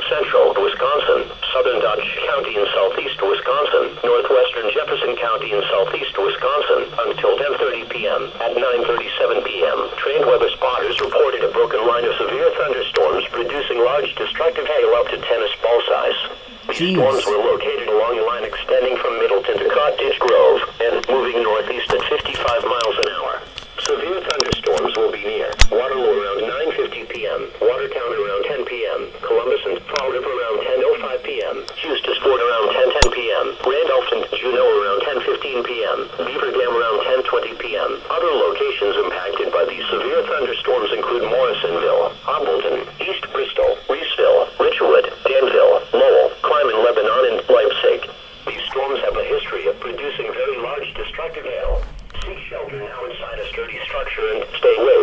central Wisconsin, southern Dodge County in southeast Wisconsin, northwestern Jefferson County in southeast Wisconsin, until 10:30 p.m. At 9:37 p.m., trained weather spotters reported a broken line of severe thunderstorms producing large destructive hail up to tennis ball size. These storms were located along a line extending from Middleton to Cottage Grove and moving northeast at 55 miles an hour. Severe thunderstorms will be near Waterloo around 9:50 p.m., Watertown around 10 p.m., Columbus and Fall River around 10:05 p.m., Hustisford around 10:10 p.m., Randolph and Juneau around 10:15 p.m., Beaver Dam around 10:20 p.m. Other locations impacted by these severe thunderstorms include Morrisonville, Hambleton, East Bristol, Reeseville, Richwood, Danville, Lowell, Clyman, Lebanon, and Leipzig. These storms have a history of producing very large destructive hail. Seek shelter now inside a sturdy structure and stay away